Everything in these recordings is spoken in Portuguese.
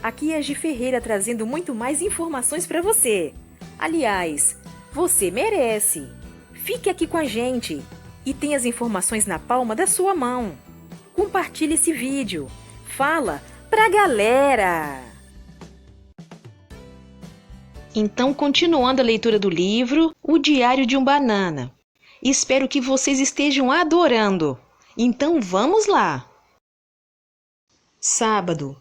Aqui é a Gi Ferreira trazendo muito mais informações para você. Aliás, você merece. Fique aqui com a gente e tenha as informações na palma da sua mão. Compartilhe esse vídeo. Fala pra galera! Então, continuando a leitura do livro, O Diário de um Banana. Espero que vocês estejam adorando. Então, vamos lá! Sábado.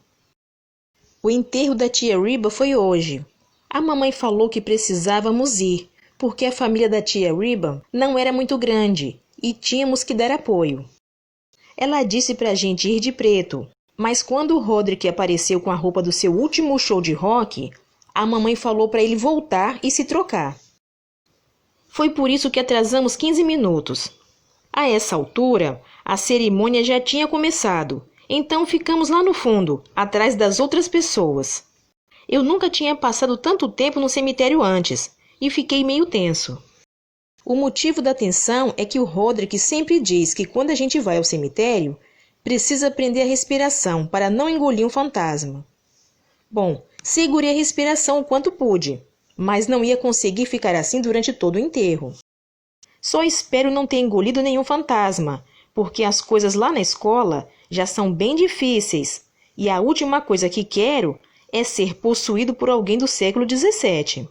O enterro da tia Reba foi hoje. A mamãe falou que precisávamos ir, porque a família da tia Reba não era muito grande e tínhamos que dar apoio. Ela disse pra gente ir de preto, mas quando o Roderick apareceu com a roupa do seu último show de rock, a mamãe falou para ele voltar e se trocar. Foi por isso que atrasamos 15 minutos. A essa altura, a cerimônia já tinha começado, então ficamos lá no fundo, atrás das outras pessoas. Eu nunca tinha passado tanto tempo no cemitério antes e fiquei meio tenso. O motivo da tensão é que o Roderick sempre diz que quando a gente vai ao cemitério, precisa prender a respiração para não engolir um fantasma. Bom, segurei a respiração o quanto pude, mas não ia conseguir ficar assim durante todo o enterro. Só espero não ter engolido nenhum fantasma, porque as coisas lá na escola já são bem difíceis e a última coisa que quero é ser possuído por alguém do século XVII.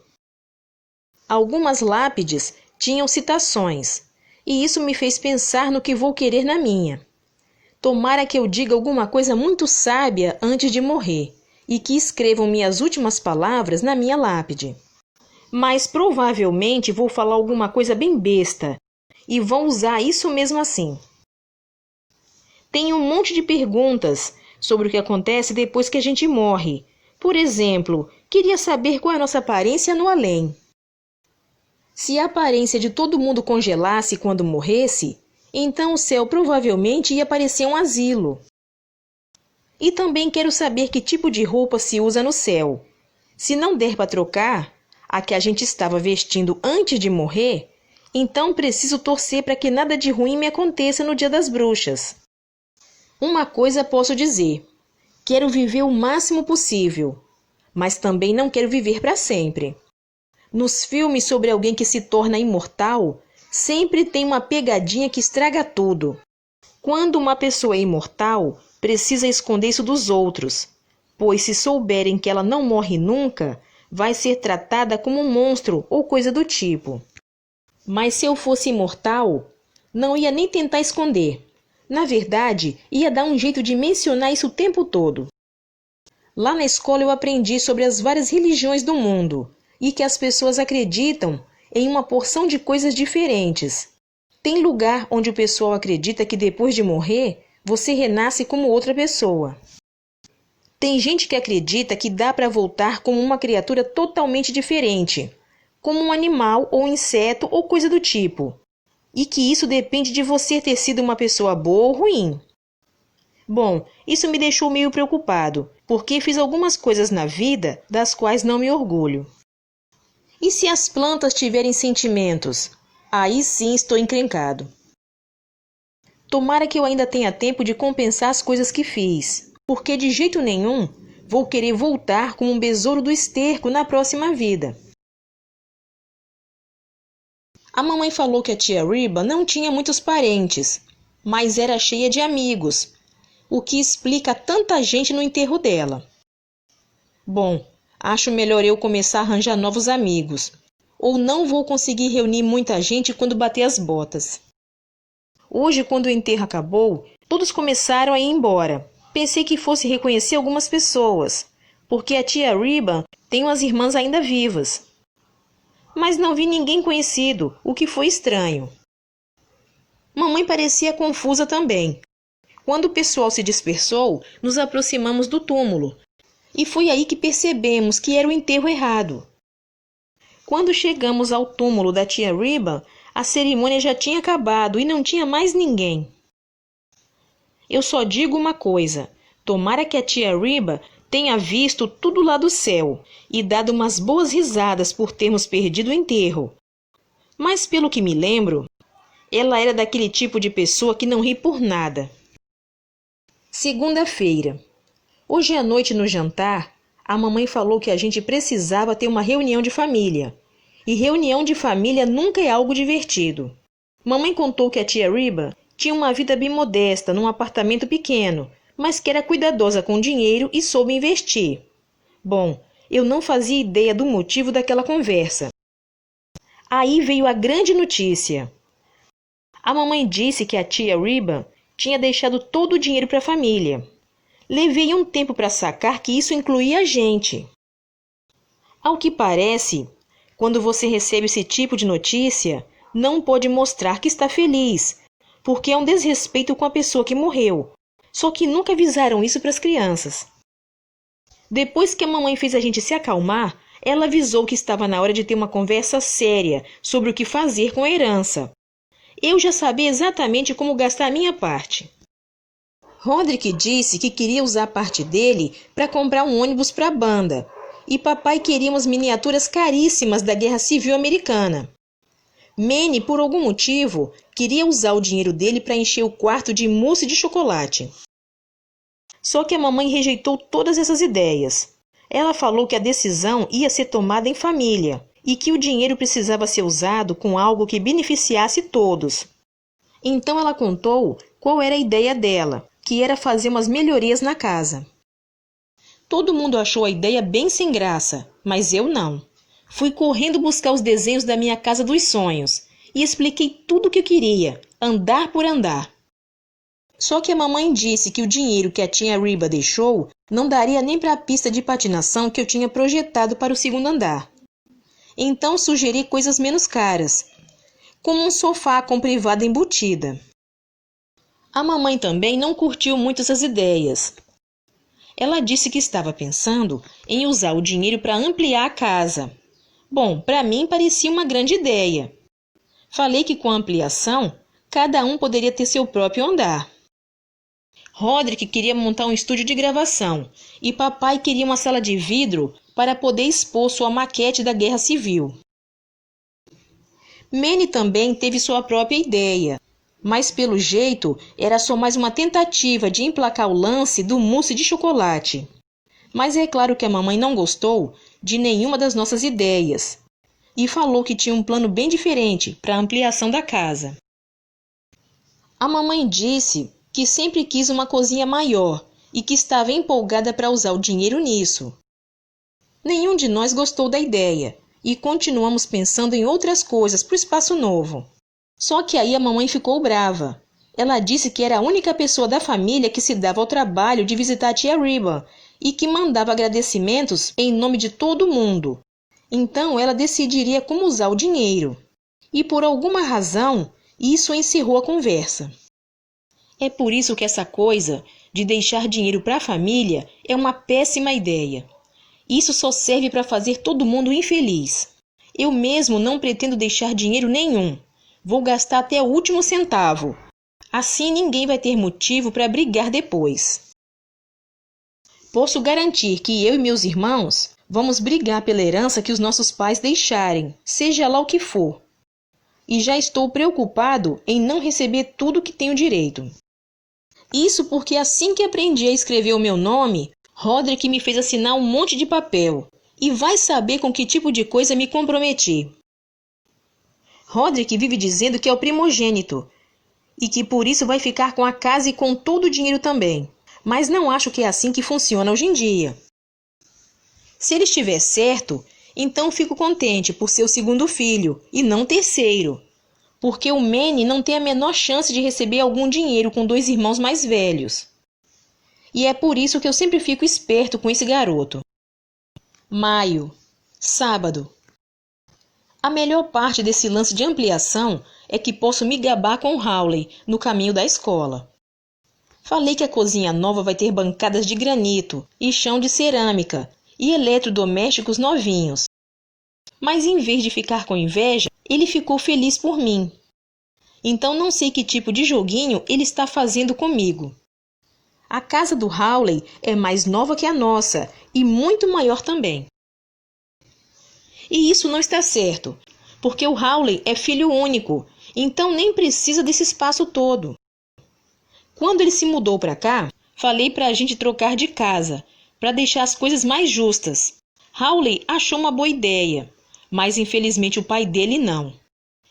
Algumas lápides tinham citações, e isso me fez pensar no que vou querer na minha. Tomara que eu diga alguma coisa muito sábia antes de morrer, e que escrevam minhas últimas palavras na minha lápide. Mas provavelmente vou falar alguma coisa bem besta, e vão usar isso mesmo assim. Tem um monte de perguntas sobre o que acontece depois que a gente morre. Por exemplo, queria saber qual é a nossa aparência no além. Se a aparência de todo mundo congelasse quando morresse, então o céu provavelmente ia parecer um asilo. E também quero saber que tipo de roupa se usa no céu. Se não der para trocar a que a gente estava vestindo antes de morrer, então preciso torcer para que nada de ruim me aconteça no Dia das Bruxas. Uma coisa posso dizer: quero viver o máximo possível, mas também não quero viver para sempre. Nos filmes sobre alguém que se torna imortal, sempre tem uma pegadinha que estraga tudo. Quando uma pessoa é imortal, precisa esconder isso dos outros, pois se souberem que ela não morre nunca, vai ser tratada como um monstro ou coisa do tipo. Mas se eu fosse imortal, não ia nem tentar esconder. Na verdade, ia dar um jeito de mencionar isso o tempo todo. Lá na escola eu aprendi sobre as várias religiões do mundo e que as pessoas acreditam em uma porção de coisas diferentes. Tem lugar onde o pessoal acredita que depois de morrer, você renasce como outra pessoa. Tem gente que acredita que dá para voltar como uma criatura totalmente diferente, como um animal ou inseto ou coisa do tipo. E que isso depende de você ter sido uma pessoa boa ou ruim. Bom, isso me deixou meio preocupado, porque fiz algumas coisas na vida das quais não me orgulho. E se as plantas tiverem sentimentos? Aí sim estou encrencado. Tomara que eu ainda tenha tempo de compensar as coisas que fiz, porque de jeito nenhum vou querer voltar como um besouro do esterco na próxima vida. A mamãe falou que a tia Reba não tinha muitos parentes, mas era cheia de amigos, o que explica tanta gente no enterro dela. Bom, acho melhor eu começar a arranjar novos amigos, ou não vou conseguir reunir muita gente quando bater as botas. Hoje, quando o enterro acabou, todos começaram a ir embora. Pensei que fosse reconhecer algumas pessoas, porque a tia Reba tem umas irmãs ainda vivas. Mas não vi ninguém conhecido, o que foi estranho. Mamãe parecia confusa também. Quando o pessoal se dispersou, nos aproximamos do túmulo, e foi aí que percebemos que era o enterro errado. Quando chegamos ao túmulo da tia Reba, a cerimônia já tinha acabado e não tinha mais ninguém. Eu só digo uma coisa: tomara que a tia Reba tenha visto tudo lá do céu e dado umas boas risadas por termos perdido o enterro. Mas pelo que me lembro, ela era daquele tipo de pessoa que não ri por nada. Segunda-feira. Hoje à noite no jantar, a mamãe falou que a gente precisava ter uma reunião de família. E reunião de família nunca é algo divertido. Mamãe contou que a tia Reba tinha uma vida bem modesta num apartamento pequeno, mas que era cuidadosa com o dinheiro e soube investir. Bom, eu não fazia ideia do motivo daquela conversa. Aí veio a grande notícia. A mamãe disse que a tia Reba tinha deixado todo o dinheiro para a família. Levei um tempo para sacar que isso incluía a gente. Ao que parece, quando você recebe esse tipo de notícia, não pode mostrar que está feliz, porque é um desrespeito com a pessoa que morreu. Só que nunca avisaram isso para as crianças. Depois que a mamãe fez a gente se acalmar, ela avisou que estava na hora de ter uma conversa séria sobre o que fazer com a herança. Eu já sabia exatamente como gastar a minha parte. Roderick disse que queria usar a parte dele para comprar um ônibus para a banda, e papai queria umas miniaturas caríssimas da Guerra Civil Americana. Manny, por algum motivo, queria usar o dinheiro dele para encher o quarto de mousse de chocolate. Só que a mamãe rejeitou todas essas ideias. Ela falou que a decisão ia ser tomada em família e que o dinheiro precisava ser usado com algo que beneficiasse todos. Então ela contou qual era a ideia dela, que era fazer umas melhorias na casa. Todo mundo achou a ideia bem sem graça, mas eu não. Fui correndo buscar os desenhos da minha casa dos sonhos e expliquei tudo o que eu queria, andar por andar. Só que a mamãe disse que o dinheiro que a tia Reba deixou não daria nem para a pista de patinação que eu tinha projetado para o segundo andar. Então sugeri coisas menos caras, como um sofá com privada embutida. A mamãe também não curtiu muito essas ideias. Ela disse que estava pensando em usar o dinheiro para ampliar a casa. Bom, para mim parecia uma grande ideia. Falei que com a ampliação, cada um poderia ter seu próprio andar. Roderick queria montar um estúdio de gravação e papai queria uma sala de vidro para poder expor sua maquete da Guerra Civil. Manny também teve sua própria ideia, mas pelo jeito era só mais uma tentativa de emplacar o lance do mousse de chocolate. Mas é claro que a mamãe não gostou de nenhuma das nossas ideias e falou que tinha um plano bem diferente para a ampliação da casa. A mamãe disse que sempre quis uma cozinha maior e que estava empolgada para usar o dinheiro nisso. Nenhum de nós gostou da ideia e continuamos pensando em outras coisas para o espaço novo. Só que aí a mamãe ficou brava. Ela disse que era a única pessoa da família que se dava ao trabalho de visitar a tia Reba e que mandava agradecimentos em nome de todo mundo. Então ela decidiria como usar o dinheiro. E por alguma razão, isso encerrou a conversa. É por isso que essa coisa de deixar dinheiro para a família é uma péssima ideia. Isso só serve para fazer todo mundo infeliz. Eu mesmo não pretendo deixar dinheiro nenhum. Vou gastar até o último centavo. Assim ninguém vai ter motivo para brigar depois. Posso garantir que eu e meus irmãos vamos brigar pela herança que os nossos pais deixarem, seja lá o que for. E já estou preocupado em não receber tudo que tenho direito. Isso porque assim que aprendi a escrever o meu nome, Roderick me fez assinar um monte de papel. E vai saber com que tipo de coisa me comprometi. Roderick vive dizendo que é o primogênito e que por isso vai ficar com a casa e com todo o dinheiro também. Mas não acho que é assim que funciona hoje em dia. Se ele estiver certo, então fico contente por ser o segundo filho e não terceiro. Porque o Manny não tem a menor chance de receber algum dinheiro com 2 irmãos mais velhos. E é por isso que eu sempre fico esperto com esse garoto. Maio, sábado. A melhor parte desse lance de ampliação é que posso me gabar com o Hawley no caminho da escola. Falei que a cozinha nova vai ter bancadas de granito e chão de cerâmica e eletrodomésticos novinhos. Mas em vez de ficar com inveja, ele ficou feliz por mim. Então não sei que tipo de joguinho ele está fazendo comigo. A casa do Hawley é mais nova que a nossa e muito maior também. E isso não está certo, porque o Hawley é filho único, então nem precisa desse espaço todo. Quando ele se mudou para cá, falei para a gente trocar de casa, para deixar as coisas mais justas. Hawley achou uma boa ideia, mas infelizmente o pai dele não.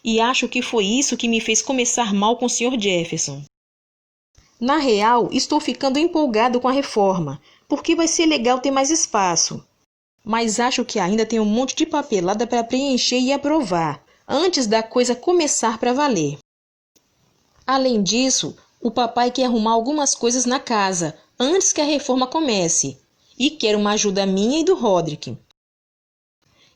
E acho que foi isso que me fez começar mal com o Sr. Jefferson. Na real, estou ficando empolgado com a reforma, porque vai ser legal ter mais espaço. Mas acho que ainda tem um monte de papelada para preencher e aprovar, antes da coisa começar para valer. Além disso, o papai quer arrumar algumas coisas na casa, antes que a reforma comece, e quer uma ajuda minha e do Roderick.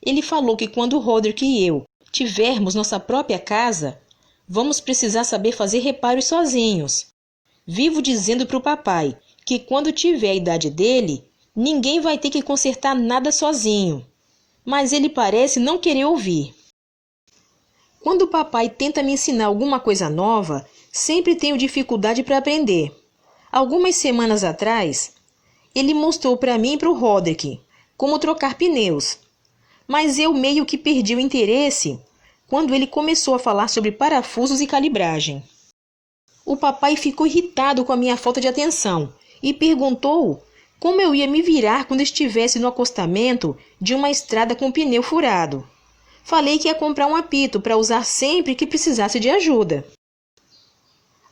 Ele falou que quando o Roderick e eu tivermos nossa própria casa, vamos precisar saber fazer reparos sozinhos. Vivo dizendo para o papai que quando tiver a idade dele, ninguém vai ter que consertar nada sozinho. Mas ele parece não querer ouvir. Quando o papai tenta me ensinar alguma coisa nova, sempre tenho dificuldade para aprender. Algumas semanas atrás, ele mostrou para mim e para o Roderick como trocar pneus. Mas eu meio que perdi o interesse quando ele começou a falar sobre parafusos e calibragem. O papai ficou irritado com a minha falta de atenção e perguntou como eu ia me virar quando estivesse no acostamento de uma estrada com pneu furado. Falei que ia comprar um apito para usar sempre que precisasse de ajuda.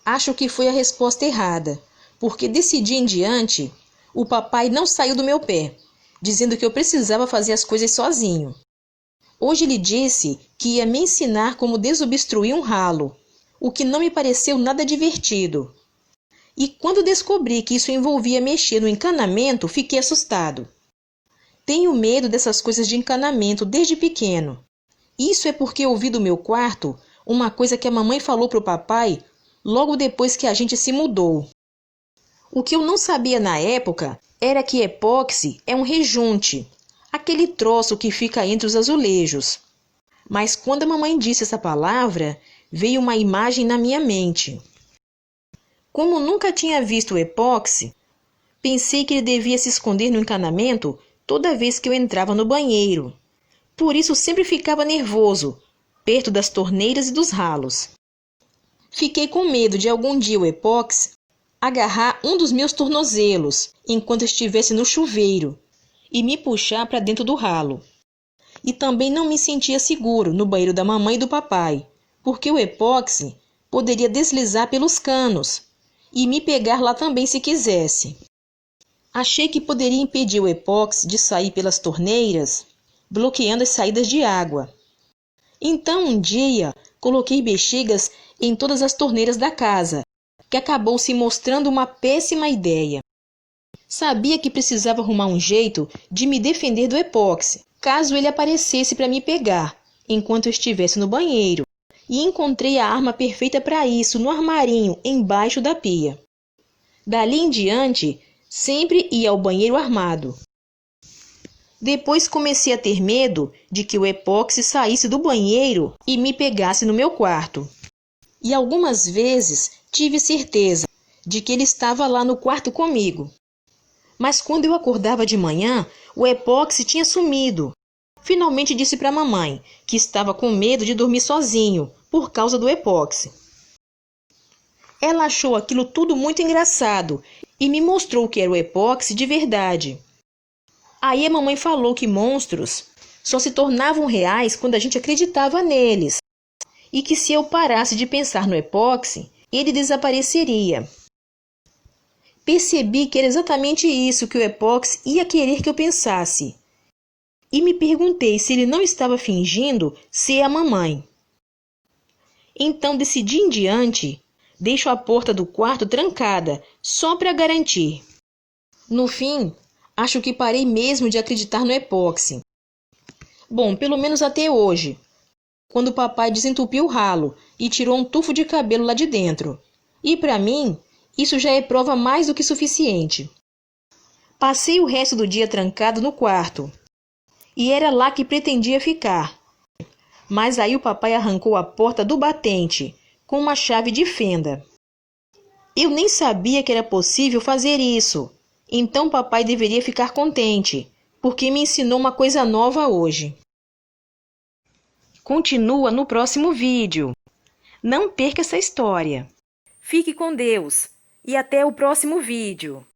Acho que foi a resposta errada, porque desse dia em diante, o papai não saiu do meu pé, dizendo que eu precisava fazer as coisas sozinho. Hoje ele disse que ia me ensinar como desobstruir um ralo, o que não me pareceu nada divertido. E quando descobri que isso envolvia mexer no encanamento, fiquei assustado. Tenho medo dessas coisas de encanamento desde pequeno. Isso é porque ouvi do meu quarto uma coisa que a mamãe falou para o papai logo depois que a gente se mudou. O que eu não sabia na época era que epóxi é um rejunte, aquele troço que fica entre os azulejos. Mas quando a mamãe disse essa palavra, veio uma imagem na minha mente. Como nunca tinha visto o epóxi, pensei que ele devia se esconder no encanamento toda vez que eu entrava no banheiro. Por isso sempre ficava nervoso, perto das torneiras e dos ralos. Fiquei com medo de algum dia o epóxi agarrar um dos meus tornozelos enquanto estivesse no chuveiro e me puxar para dentro do ralo. E também não me sentia seguro no banheiro da mamãe e do papai, porque o epóxi poderia deslizar pelos canos e me pegar lá também se quisesse. Achei que poderia impedir o epóxi de sair pelas torneiras, bloqueando as saídas de água. Então, um dia, coloquei bexigas em todas as torneiras da casa, que acabou se mostrando uma péssima ideia. Sabia que precisava arrumar um jeito de me defender do epóxi, caso ele aparecesse para me pegar, enquanto eu estivesse no banheiro, e encontrei a arma perfeita para isso no armarinho embaixo da pia. Dali em diante, sempre ia ao banheiro armado. Depois comecei a ter medo de que o epóxi saísse do banheiro e me pegasse no meu quarto. E algumas vezes tive certeza de que ele estava lá no quarto comigo. Mas quando eu acordava de manhã, o epóxi tinha sumido. Finalmente disse para a mamãe que estava com medo de dormir sozinho por causa do epóxi. Ela achou aquilo tudo muito engraçado e me mostrou que era o epóxi de verdade. Aí a mamãe falou que monstros só se tornavam reais quando a gente acreditava neles, e que se eu parasse de pensar no epóxi, ele desapareceria. Percebi que era exatamente isso que o epóxi ia querer que eu pensasse, e me perguntei se ele não estava fingindo ser a mamãe. Então, desse dia em diante, deixo a porta do quarto trancada, só para garantir. No fim, acho que parei mesmo de acreditar no epóxi. Bom, pelo menos até hoje, quando o papai desentupiu o ralo e tirou um tufo de cabelo lá de dentro. E para mim, isso já é prova mais do que suficiente. Passei o resto do dia trancado no quarto, e era lá que pretendia ficar. Mas aí o papai arrancou a porta do batente, com uma chave de fenda. Eu nem sabia que era possível fazer isso. Então papai deveria ficar contente, porque me ensinou uma coisa nova hoje. Continua no próximo vídeo. Não perca essa história. Fique com Deus e até o próximo vídeo.